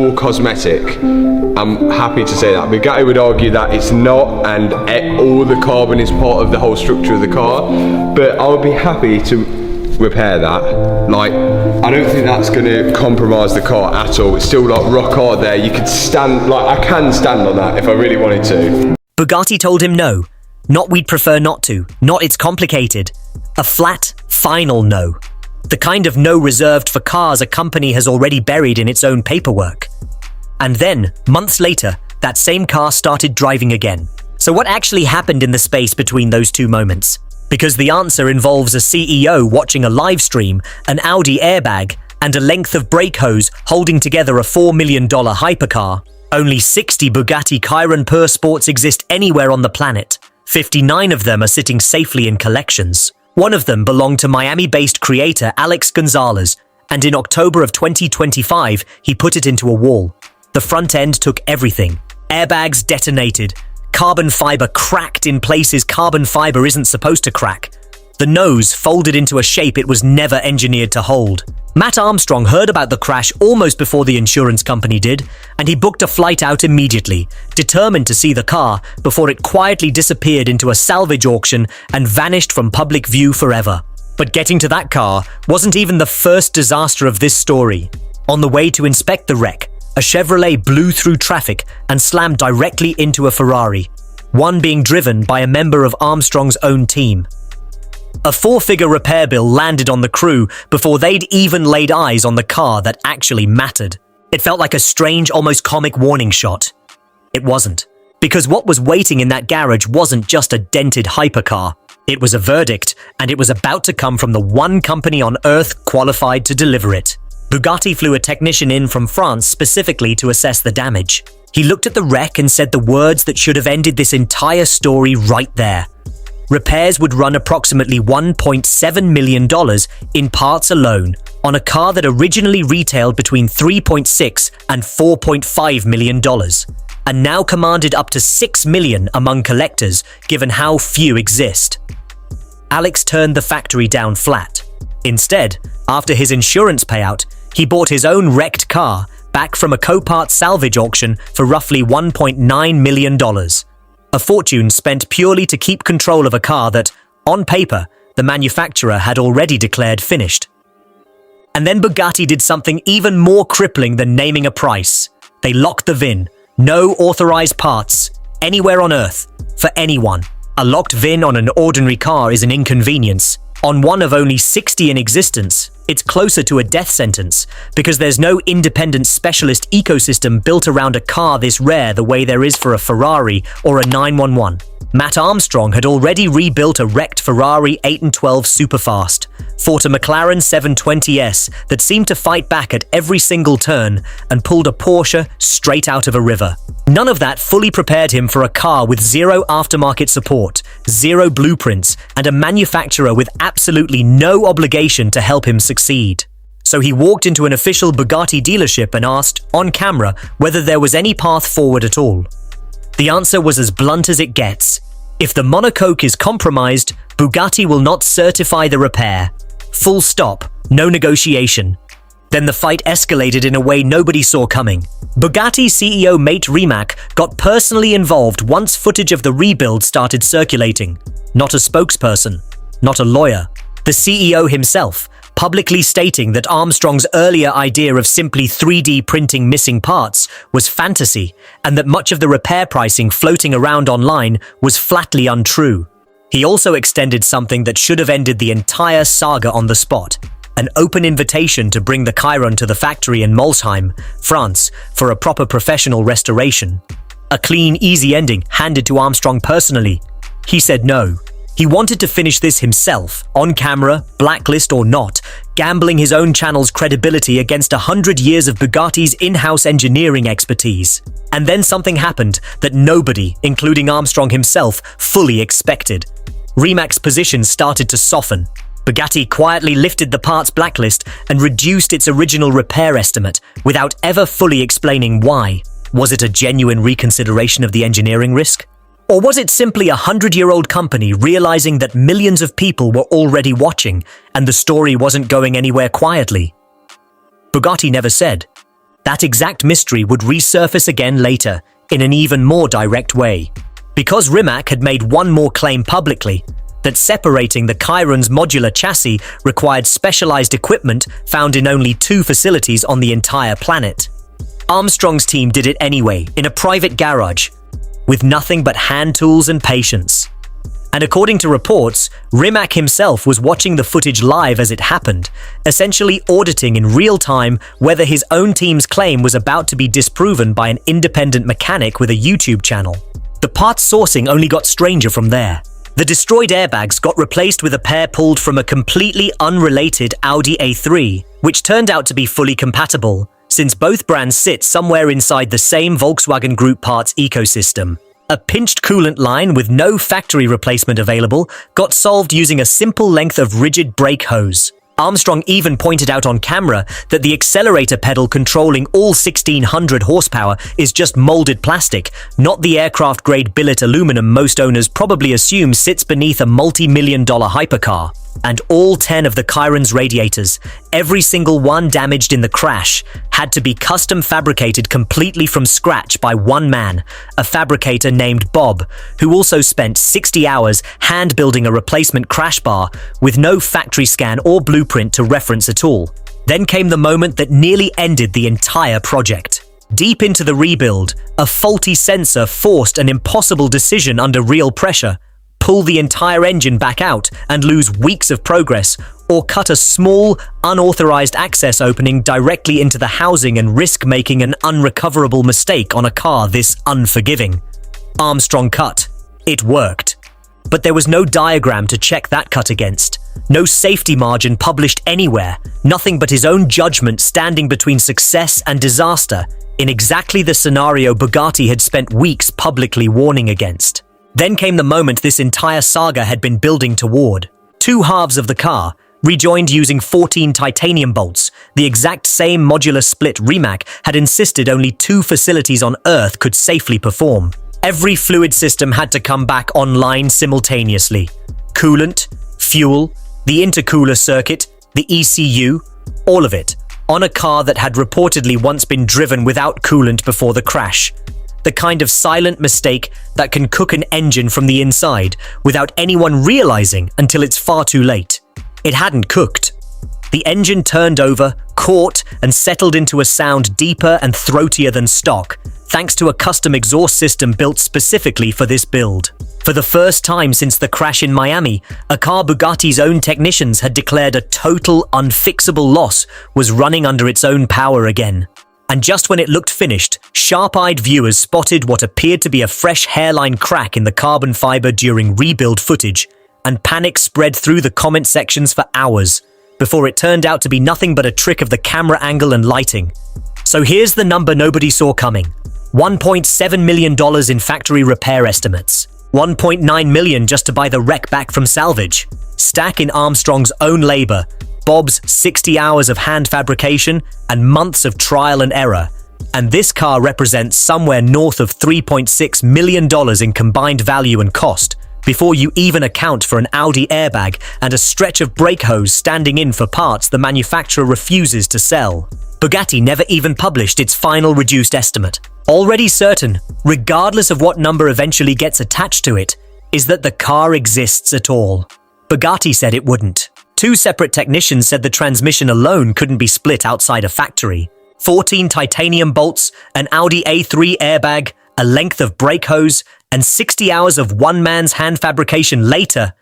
all cosmetic. I'm happy to say that. Bugatti would argue that it's not, and all the carbon is part of the whole structure of the car, but I would be happy to repair that. Like, I don't think that's going to compromise the car at all. It's still like rock hard there. You could stand, like, I can stand on that if I really wanted to. Bugatti told him no. Not we'd prefer not to. Not it's complicated. A flat, final no. The kind of no reserved for cars a company has already buried in its own paperwork. And then, months later, that same car started driving again. So what actually happened in the space between those two moments? Because the answer involves a CEO watching a live stream, an Audi airbag, and a length of brake hose holding together a $4 million hypercar. Only 60 Bugatti Chiron Pur Sports exist anywhere on the planet. 59 of them are sitting safely in collections. One of them belonged to Miami-based creator Alex Gonzalez, and in October of 2025, he put it into a wall. The front end took everything. Airbags detonated. Carbon fiber cracked in places carbon fiber isn't supposed to crack. The nose folded into a shape it was never engineered to hold. Matt Armstrong heard about the crash almost before the insurance company did, and he booked a flight out immediately, determined to see the car before it quietly disappeared into a salvage auction and vanished from public view forever. But getting to that car wasn't even the first disaster of this story. On the way to inspect the wreck, a Chevrolet blew through traffic and slammed directly into a Ferrari, one being driven by a member of Armstrong's own team. A four-figure repair bill landed on the crew before they'd even laid eyes on the car that actually mattered. It felt like a strange, almost comic warning shot. It wasn't. Because what was waiting in that garage wasn't just a dented hypercar. It was a verdict, and it was about to come from the one company on Earth qualified to deliver it. Bugatti flew a technician in from France specifically to assess the damage. He looked at the wreck and said the words that should have ended this entire story right there. Repairs would run approximately $1.7 million in parts alone on a car that originally retailed between $3.6 and $4.5 million, and now commanded up to $6 million among collectors, given how few exist. Alex turned the factory down flat. Instead, after his insurance payout, he bought his own wrecked car back from a Copart salvage auction for roughly $1.9 million. A fortune spent purely to keep control of a car that, on paper, the manufacturer had already declared finished. And then Bugatti did something even more crippling than naming a price. They locked the VIN. No authorized parts, anywhere on Earth, for anyone. A locked VIN on an ordinary car is an inconvenience. On one of only 60 in existence, it's closer to a death sentence because there's no independent specialist ecosystem built around a car this rare the way there is for a Ferrari or a 911. Matt Armstrong had already rebuilt a wrecked Ferrari 812 Superfast, fought a McLaren 720S that seemed to fight back at every single turn, and pulled a Porsche straight out of a river. None of that fully prepared him for a car with zero aftermarket support, zero blueprints, and a manufacturer with absolutely no obligation to help him succeed. So he walked into an official Bugatti dealership and asked, on camera, whether there was any path forward at all. The answer was as blunt as it gets. If the monocoque is compromised, Bugatti will not certify the repair. Full stop, no negotiation. Then the fight escalated in a way nobody saw coming. Bugatti CEO Mate Rimac got personally involved once footage of the rebuild started circulating. Not a spokesperson, not a lawyer. The CEO himself, publicly stating that Armstrong's earlier idea of simply 3D printing missing parts was fantasy, and that much of the repair pricing floating around online was flatly untrue. He also extended something that should have ended the entire saga on the spot: an open invitation to bring the Chiron to the factory in Molsheim, France, for a proper professional restoration. A clean, easy ending handed to Armstrong personally. He said no. He wanted to finish this himself, on camera, blacklist or not, gambling his own channel's credibility against 100 years of Bugatti's in-house engineering expertise. And then something happened that nobody, including Armstrong himself, fully expected. Rimac's position started to soften. Bugatti quietly lifted the parts blacklist and reduced its original repair estimate without ever fully explaining why. Was it a genuine reconsideration of the engineering risk? Or was it simply a 100-year-old company realizing that millions of people were already watching and the story wasn't going anywhere quietly? Bugatti never said. That exact mystery would resurface again later, in an even more direct way. Because Rimac had made one more claim publicly, that separating the Chiron's modular chassis required specialized equipment found in only 2 facilities on the entire planet. Armstrong's team did it anyway, in a private garage, with nothing but hand tools and patience. And according to reports, Rimac himself was watching the footage live as it happened, essentially auditing in real time whether his own team's claim was about to be disproven by an independent mechanic with a YouTube channel. The parts sourcing only got stranger from there. The destroyed airbags got replaced with a pair pulled from a completely unrelated Audi A3, which turned out to be fully compatible, since both brands sit somewhere inside the same Volkswagen Group parts ecosystem. A pinched coolant line with no factory replacement available got solved using a simple length of rigid brake hose. Armstrong even pointed out on camera that the accelerator pedal controlling all 1600 horsepower is just molded plastic, not the aircraft-grade billet aluminum most owners probably assume sits beneath a multi-million-dollar hypercar. And all 10 of the Chiron's radiators, every single one damaged in the crash, had to be custom fabricated completely from scratch by one man, a fabricator named Bob, who also spent 60 hours hand building a replacement crash bar with no factory scan or blueprint to reference at all. Then came the moment that nearly ended the entire project. Deep into the rebuild, a faulty sensor forced an impossible decision under real pressure: pull the entire engine back out and lose weeks of progress, or cut a small, unauthorized access opening directly into the housing and risk making an unrecoverable mistake on a car this unforgiving. Armstrong cut. It worked. But there was no diagram to check that cut against. No safety margin published anywhere. Nothing but his own judgment standing between success and disaster, in exactly the scenario Bugatti had spent weeks publicly warning against. Then came the moment this entire saga had been building toward. 2 halves of the car, rejoined using 14 titanium bolts, the exact same modular split Rimac had insisted only 2 facilities on Earth could safely perform. Every fluid system had to come back online simultaneously. Coolant, fuel, the intercooler circuit, the ECU, all of it, on a car that had reportedly once been driven without coolant before the crash. The kind of silent mistake that can cook an engine from the inside without anyone realizing until it's far too late. It hadn't cooked. The engine turned over, caught, and settled into a sound deeper and throatier than stock, thanks to a custom exhaust system built specifically for this build. For the first time since the crash in Miami, a car Bugatti's own technicians had declared a total unfixable loss was running under its own power again. And just when it looked finished, sharp-eyed viewers spotted what appeared to be a fresh hairline crack in the carbon fiber during rebuild footage, and panic spread through the comment sections for hours, before it turned out to be nothing but a trick of the camera angle and lighting. So here's the number nobody saw coming. $1.7 million in factory repair estimates. $1.9 million just to buy the wreck back from Salvage. Stack in Armstrong's own labor, Bob's 60 hours of hand fabrication, and months of trial and error. And this car represents somewhere north of $3.6 million in combined value and cost, before you even account for an Audi airbag and a stretch of brake hose standing in for parts the manufacturer refuses to sell. Bugatti never even published its final reduced estimate. Already certain, regardless of what number eventually gets attached to it, is that the car exists at all. Bugatti said it wouldn't. 2 separate technicians said the transmission alone couldn't be split outside a factory. 14 titanium bolts, an Audi A3 airbag, a length of brake hose, and 60 hours of one man's hand fabrication later,